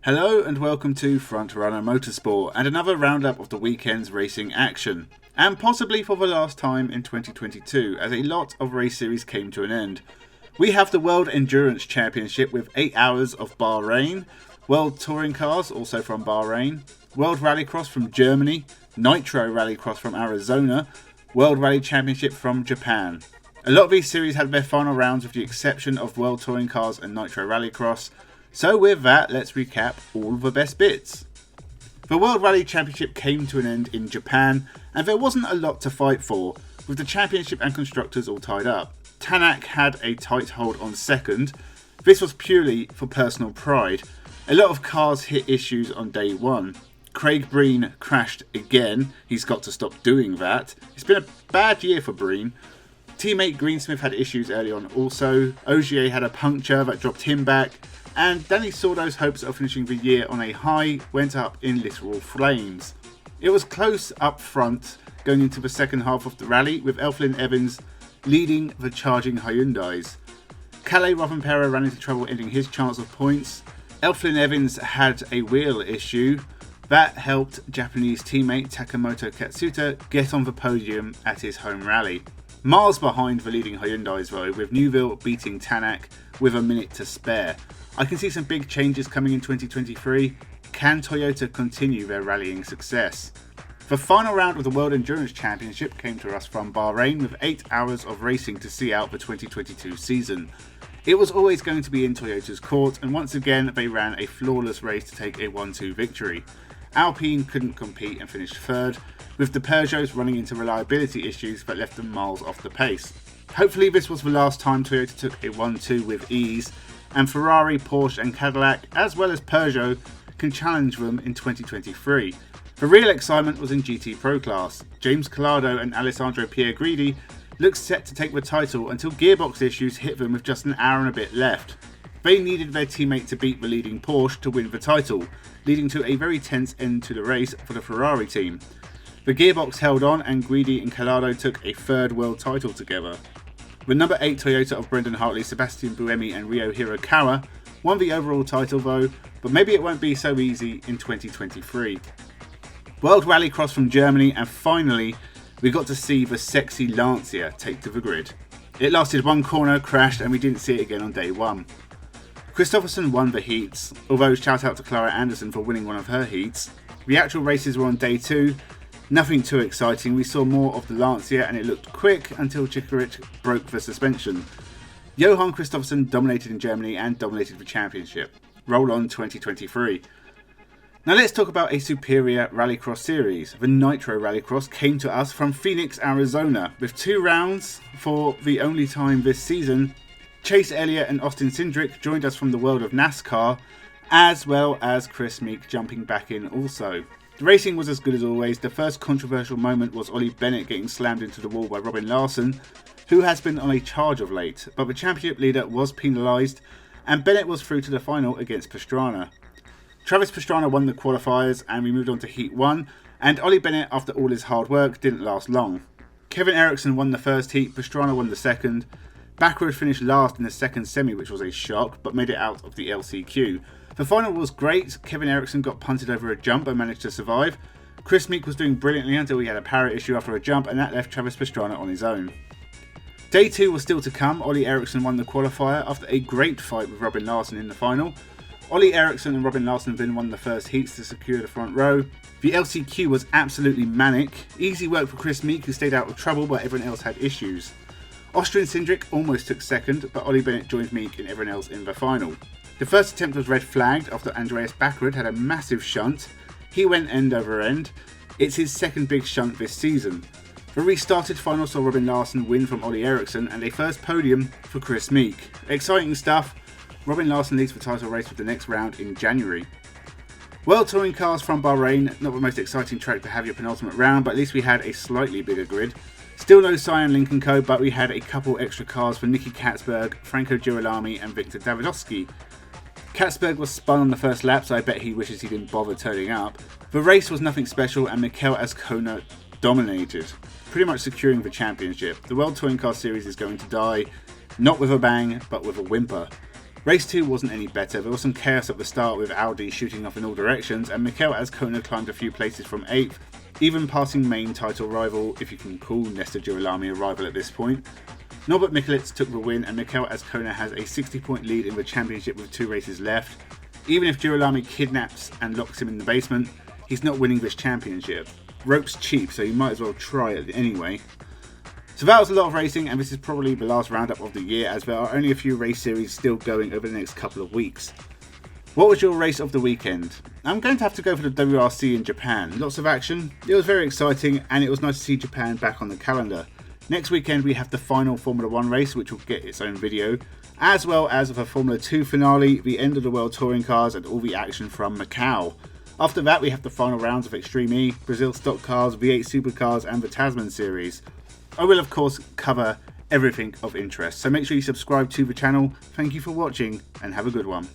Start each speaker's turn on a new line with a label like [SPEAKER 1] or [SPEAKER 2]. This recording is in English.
[SPEAKER 1] Hello and welcome to Frontrunner Motorsport and another roundup of the weekend's racing action. And possibly for the last time in 2022, as a lot of race series came to an end. We have the World Endurance Championship with 8 hours of Bahrain, World Touring Cars also from Bahrain, World Rallycross from Germany, Nitro Rallycross from Arizona, World Rally Championship from Japan. A lot of these series had their final rounds with the exception of World Touring Cars and Nitro Rallycross. So with that, let's recap all the best bits. The World Rally Championship came to an end in Japan, and there wasn't a lot to fight for, with the championship and constructors all tied up. Tanak had a tight hold on second. This was purely for personal pride. A lot of cars hit issues on day one. Craig Breen crashed again. He's got to stop doing that. It's been a bad year for Breen. Teammate Greensmith had issues early on also. Ogier had a puncture that dropped him back. And Danny Sordo's hopes of finishing the year on a high went up in literal flames. It was close up front going into the second half of the rally, with Elflyn Evans leading the charging Hyundais. Kalle Rovanperä ran into trouble, ending his chance of points. Elflyn Evans had a wheel issue. That helped Japanese teammate Takamoto Katsuta get on the podium at his home rally. Miles behind the leading Hyundais though, with Neuville beating Tanak with a minute to spare. I can see some big changes coming in 2023. Can Toyota continue their rallying success? The final round of the World Endurance Championship came to us from Bahrain with 8 hours of racing to see out the 2022 season. It was always going to be in Toyota's court, and once again they ran a flawless race to take a 1-2 victory. Alpine couldn't compete and finished third, with the Peugeots running into reliability issues that left them miles off the pace. Hopefully this was the last time Toyota took a 1-2 with ease, and Ferrari, Porsche and Cadillac, as well as Peugeot, can challenge them in 2023. The real excitement was in GT Pro Class. James Collado and Alessandro Pierguidi looked set to take the title until gearbox issues hit them with just an hour and a bit left. They needed their teammate to beat the leading Porsche to win the title, leading to a very tense end to the race for the Ferrari team. The gearbox held on and Guidi and Collado took a third world title together. The number 8 Toyota of Brendan Hartley, Sebastian Buemi and Ryo Hirakawa won the overall title though, but maybe it won't be so easy in 2023. World Rallycross from Germany, and finally we got to see the sexy Lancia take to the grid. It lasted one corner, crashed, and we didn't see it again on day one. Kristoffersson won the heats, although shout out to Clara Anderson for winning one of her heats. The actual races were on day two. Nothing too exciting. We saw more of the Lancia and it looked quick until Chikaric broke the suspension. Johan Kristoffersson dominated in Germany and dominated the championship. Roll on 2023. Now let's talk about a superior rallycross series. The Nitro Rallycross came to us from Phoenix, Arizona, with 2 rounds for the only time this season. Chase Elliott and Austin Cindric joined us from the world of NASCAR, as well as Chris Meek jumping back in also. The racing was as good as always. The first controversial moment was Ollie Bennett getting slammed into the wall by Robin Larson, who has been on a charge of late, but the championship leader was penalised and Bennett was through to the final against Pastrana. Travis Pastrana won the qualifiers and we moved on to Heat 1, and Ollie Bennett, after all his hard work, didn't last long. Kevin Eriksson won the first heat, Pastrana won the second. Backroad finished last in the second semi, which was a shock, but made it out of the LCQ. The final was great. Kevin Eriksson got punted over a jump and managed to survive. Chris Meek was doing brilliantly until he had a power issue after a jump, and that left Travis Pastrana on his own. Day 2 was still to come. Ollie Eriksson won the qualifier after a great fight with Robin Larson in the final. Ollie Eriksson and Robin Larson then won the first heats to secure the front row. The LCQ was absolutely manic. Easy work for Chris Meek, who stayed out of trouble, but everyone else had issues. Austrian Cindric almost took second, but Ollie Bennett joined Meek and everyone else in the final. The first attempt was red flagged after Andreas Backrud had a massive shunt. He went end over end. It's his second big shunt this season. The restarted final saw Robin Larson win from Ollie Eriksson and a first podium for Chris Meek. Exciting stuff. Robin Larson leads the title race with the next round in January. World Touring Cars from Bahrain, not the most exciting track to have your penultimate round, but at least we had a slightly bigger grid. Still no Cyan Lincoln Co, but we had a couple extra cars for Nicky Katzberg, Franco Girolami and Victor Davidovsky. Katzberg was spun on the first lap, so I bet he wishes he didn't bother turning up. The race was nothing special and Mikel Azcona dominated, pretty much securing the championship. The World Touring Car Series is going to die, not with a bang, but with a whimper. Race 2 wasn't any better. There was some chaos at the start with Audi shooting off in all directions, and Mikel Azcona climbed a few places from 8th, even passing main title rival, if you can call Nesta Girolami a rival at this point. Norbert Mikulec took the win, and Mikel Azcona has a 60-point lead in the championship with 2 races left. Even if Girolami kidnaps and locks him in the basement, he's not winning this championship. Rope's cheap, so you might as well try it anyway. So that was a lot of racing, and this is probably the last roundup of the year, as there are only a few race series still going over the next couple of weeks. What was your race of the weekend? I'm going to have to go for the WRC in Japan. Lots of action, it was very exciting, and it was nice to see Japan back on the calendar. Next weekend we have the final Formula 1 race, which will get its own video, as well as the Formula 2 finale, the end of the World Touring Cars, and all the action from Macau. After that we have the final rounds of Extreme E, Brazil Stock Cars, V8 Supercars, and the Tasman Series. I will of course cover everything of interest, so make sure you subscribe to the channel. Thank you for watching and have a good one.